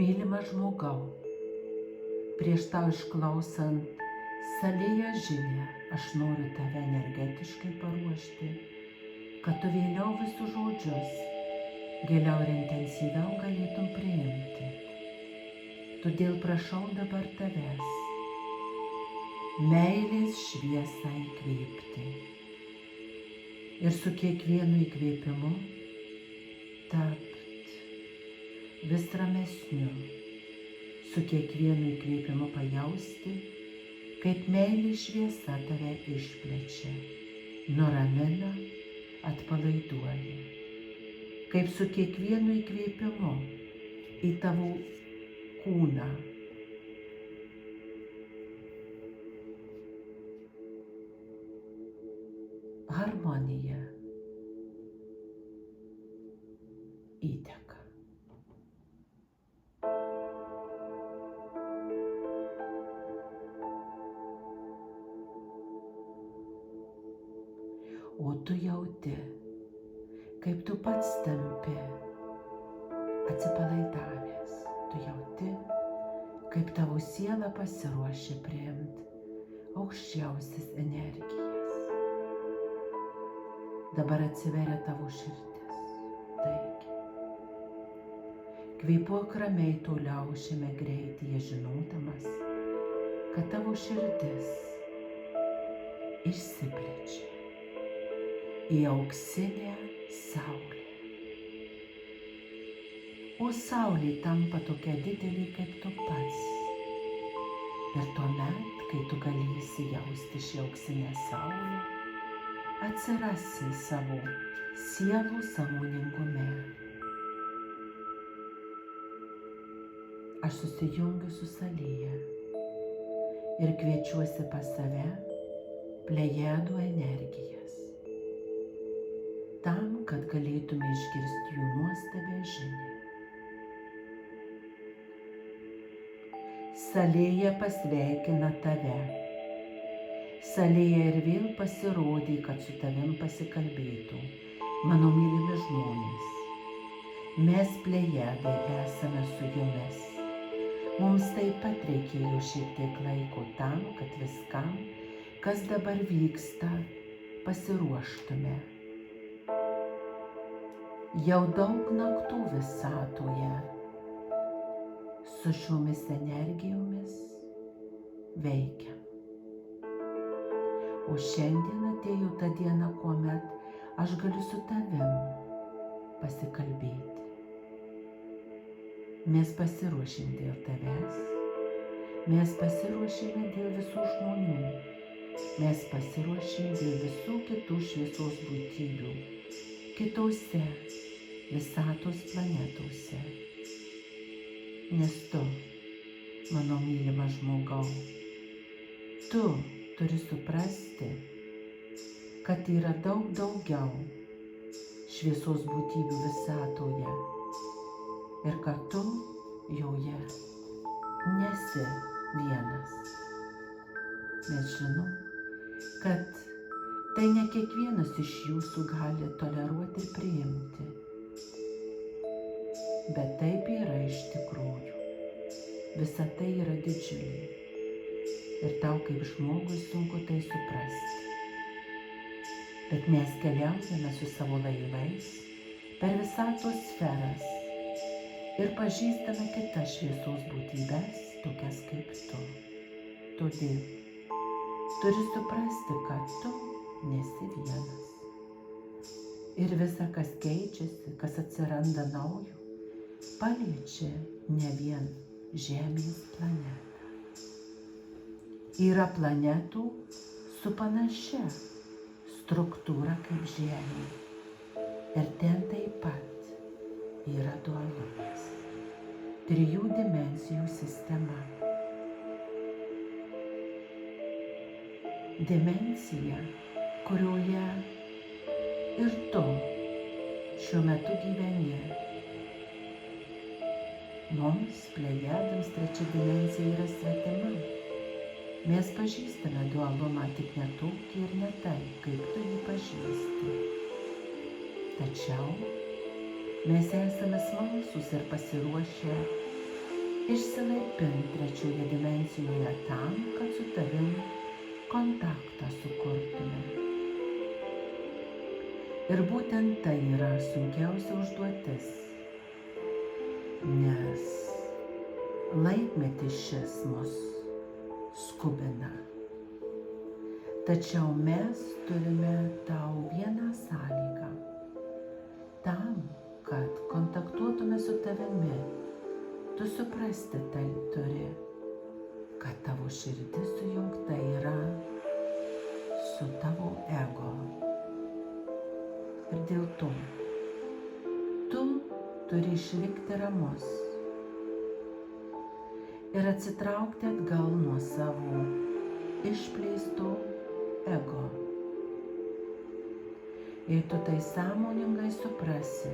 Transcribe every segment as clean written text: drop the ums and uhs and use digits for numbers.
Mylimas žmogau, prieš tau išklausant Salėja Žilė, aš noriu tave energetiškai paruošti, kad tu vėliau visus žodžius giliau ir intensyviau galėtum priimti. Todėl prašau dabar tavęs meilės šviesą įkvėpti ir su kiekvienu įkvėpimu tapt vis ramesniu, su kiekvienu įkvėpimu pajausti, kaip meilės šviesa tave išplečia, nuramina, atpalaiduoja, kaip su kiekvienu įkvėpimu į tavo kūną harmonija įteka. O tu jauti, kaip tu pats tampi atsipalaidavęs. Tu jauti, kaip tavo siela pasiruošia priimti aukščiausias energijas. Dabar atsiveria tavo širdis. Taigi, kvėpuok ramiai toliau šiame greityje, žinodamas, kad tavo širdis išsiplečia į auksinę saulę. O saulė tampa tokia didelė kaip tu pats. Ir tuomet, kai tu galėsi jausti šią auksinę saulę, atsirasi savo sielos sąmoningume. Aš susijungiu su Salėja ir kviečiuosi pas save plejadų energijas, tam, kad galėtume išgirsti jų nuostabią žinią. Salėja pasveikina tave. Salėja ir vėl pasirodė, kad su tavim pasikalbėtų, mano mylimi žmonės. Mes plejadai esame su jumis. Mums taip pat reikėjo šiek tiek laiko tam, kad viskam, kas dabar vyksta, pasiruoštume. Jau daug naktų visatoje su šiomis energijomis veikia. O šiandien atėjo ta diena, kuomet aš galiu su tavim pasikalbėti. Mes pasiruošėm dėl tavęs, mes pasiruošėme dėl visų žmonių, mes pasiruošėm dėl visų kitų šviesos būtybių, kitose visatos planetose. Nes tu, mano mylimas žmogau, tu turi suprasti, kad yra daug daugiau šviesos būtybių visatoje ir kad tu joje nesi vienas. Nes žinau, kad tai ne kiekvienas iš jūsų gali toleruoti ir priimti. Bet taip yra iš tikrųjų. Visa tai yra didžiulė. Ir tau kaip žmogui sunku tai suprasti. Bet mes keliaujame su savo laivais per visatos sferas ir pažįstame kitas šviesos būtybes, tokias kaip tu. Todėl turi suprasti, kad tu nesi vienas. Ir visa, kas keičiasi, kas atsiranda naujo, paliečia ne vien Žemės planetą. Yra planetų su panašia struktūra kaip Žemė. Ir ten taip pat yra dualumas. 3 dimensijų sistema. Dimensija, kurioje ir tu šiuo metu gyveni. Mums, plejadams, 3 dimensija yra svetima. Mes pažįstame dualumą tik ne tokį ir ne taip, kaip tu jį pažįsti. Tačiau mes esame smalsūs ir pasiruošę išsilaipint trečioje dimensijoje tam, kad su tavim kontaktą sukurtume. Ir būtent tai yra sunkiausia užduotis, nes laikmetis šis mus skubina. Tačiau mes turime tau vieną sąlygą. Tam, kad kontaktuotume su tavimi, tu suprasti tai turi, kad tavo širdis sujungta yra su tavo ego. Ir dėl to tu turi išlikti ramus ir atsitraukti atgal nuo savo išpleisto ego. Jei tu tai sąmoningai suprasi,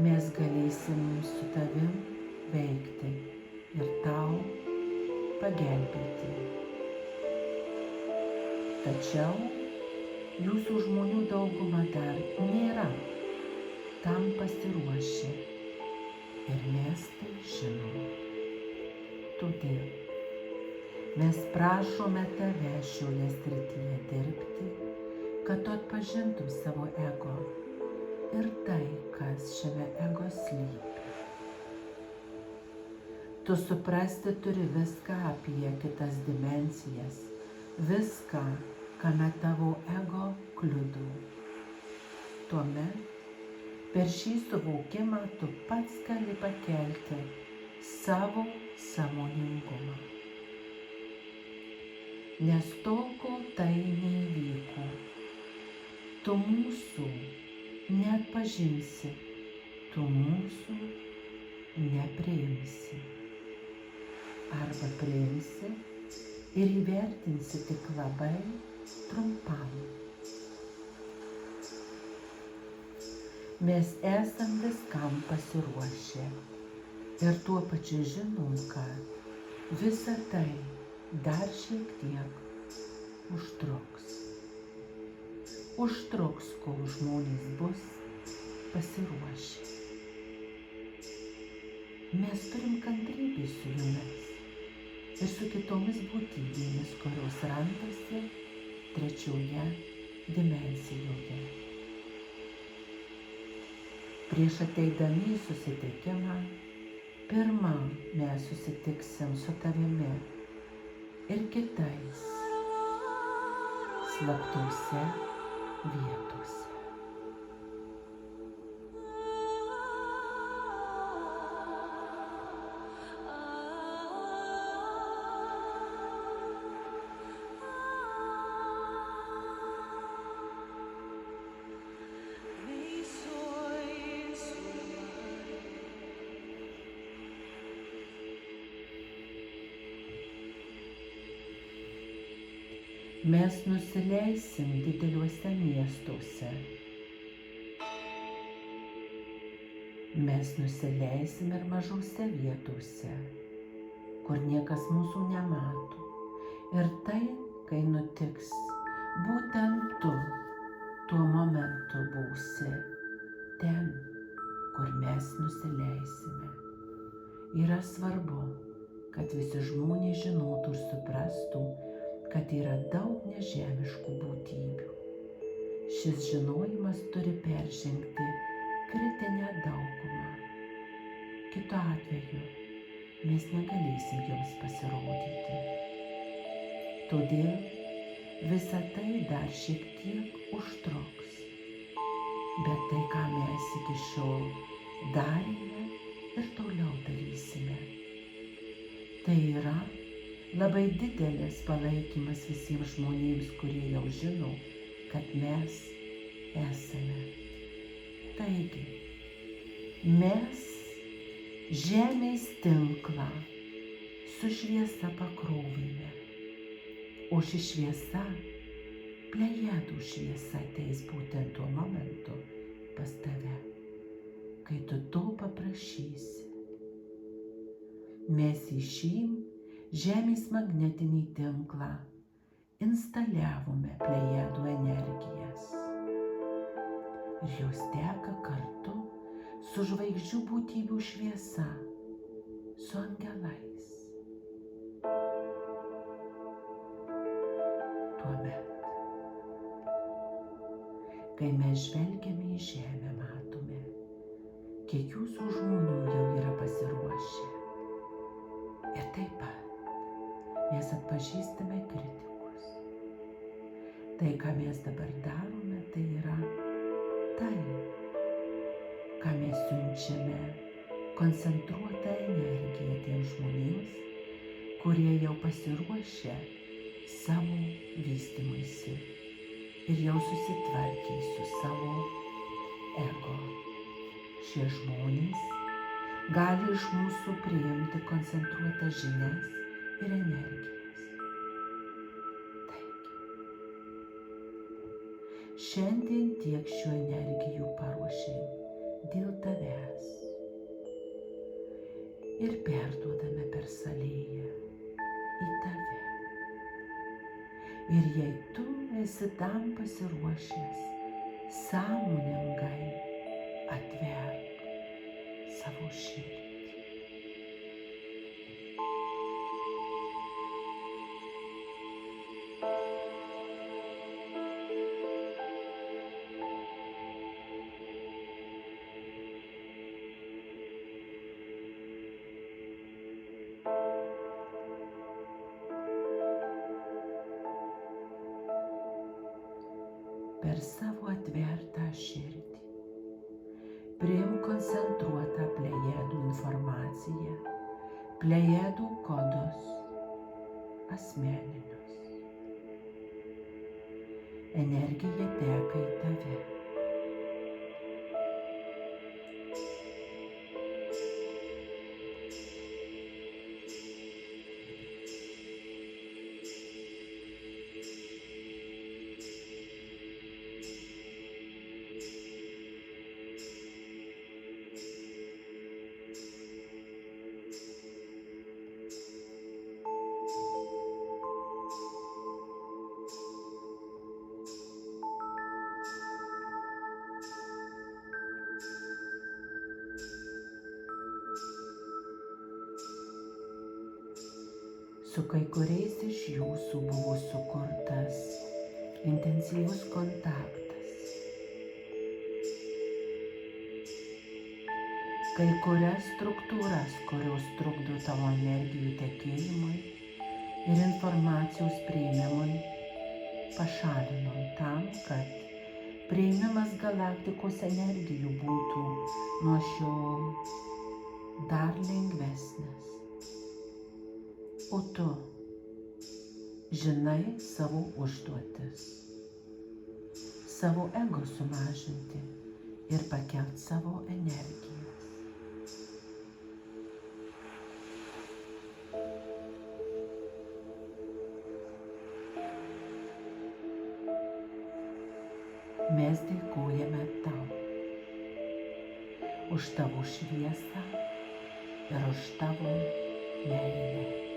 mes galėsim su tavim veikti ir tau pagelbėti. Tačiau jūsų žmonių dauguma dar nėra tam pasiruošę ir mes tai žinom. Todėl mes prašome tave šioje srityje dirbti, kad tu atpažintum savo ego ir tai, kas šiame ego slypi. Tu suprasti turi viską apie kitas dimensijas, viską, kame tavo ego kliudo. Tuomet per šį suvokimą tu pats gali pakelti savo sąmoningumą. Nes tol, kol tai neįvyko, tu mūsų neatpažinsi, tu mūsų nepriimsi. Arba priimsi ir įvertinsi tik labai trumpam. Mes esam viskam pasiruošę ir tuo pačiu žinom, kad visa tai dar šiek tiek užtruks. Užtruks, kol žmonės bus pasiruošę. Mes turim kantrybę su jumis ir su kitomis būtybėmis, kurios randasi trečioje dimensijoje. Prieš ateidami į susitikimą, pirmą mes susitiksim su tavimi ir kitais slaptose vietose. Mes nusileisim dideliuose miestuose. Mes nusileisim ir mažose vietose, kur niekas mūsų nemato. Ir tai, kai nutiks, būtent tu tuo momentu būsi ten, kur mes nusileisime. Yra svarbu, kad visi žmonės žinotų ir suprastų, kad yra daug nežemiškų būtybių. Šis žinojimas turi peržengti kritinę daugumą. Kitu atveju mes negalėsim joms pasirodyti. Todėl visa tai dar šiek tiek užtruks. Bet tai, ką mes iki šiol darėme ir toliau darysime, tai yra labai didelis palaikymas visiems žmonėms, kurie jau žino, kad mes esame. Taigi, mes žemės tinklą su šviesa pakrovėme, o ši šviesa, plejadų šviesa, ateis būtent tuo momentu pas tave, kai tu to paprašysi. Mes į šį Žemės magnetinį tinklą instaliavome plejadų energijas ir jos teka kartu su žvaigždžių būtybių šviesa su angelais. Tuomet, kai mes žvelgiame į žemę, matome, kiek jūsų žmonių jau yra pasiruošę. Ir taip pat mes atpažįstame kritikus. Tai, ką mes dabar darome, tai yra tai, ką mes siunčiame koncentruotą energiją tiems žmonėms, kurie jau pasiruošę savo vystymuisi ir jau susitvarkė su savo ego. Šie žmonės gali iš mūsų priimti koncentruotas žinias ir energijas. Šiandien tiek šių energijų paruošėm dėl tavęs ir perduodame per salėją į tave. Ir jei tu esi tam pasiruošęs, sąmoningai atverk savo širdį. Per savo atvertą širdį priimk koncentruotą Plejedų informaciją, Plejedų kodus asmeninius. Energija teka į tave. Su kai kuriais iš jūsų buvo sukurtas intensyvus kontaktas. Kai kurias struktūras, kurios trukdo tavo energijų tekėjimui ir informacijos priėmimui, pašalinom tam, kad priėmimas galaktikos energijų būtų nuo šiol dar lengvesnis. O tu žinai savo užduotis, savo ego sumažinti ir pakelt savo energijas. Mes dėkojame tau už tavo šviesą ir už tavo meilę.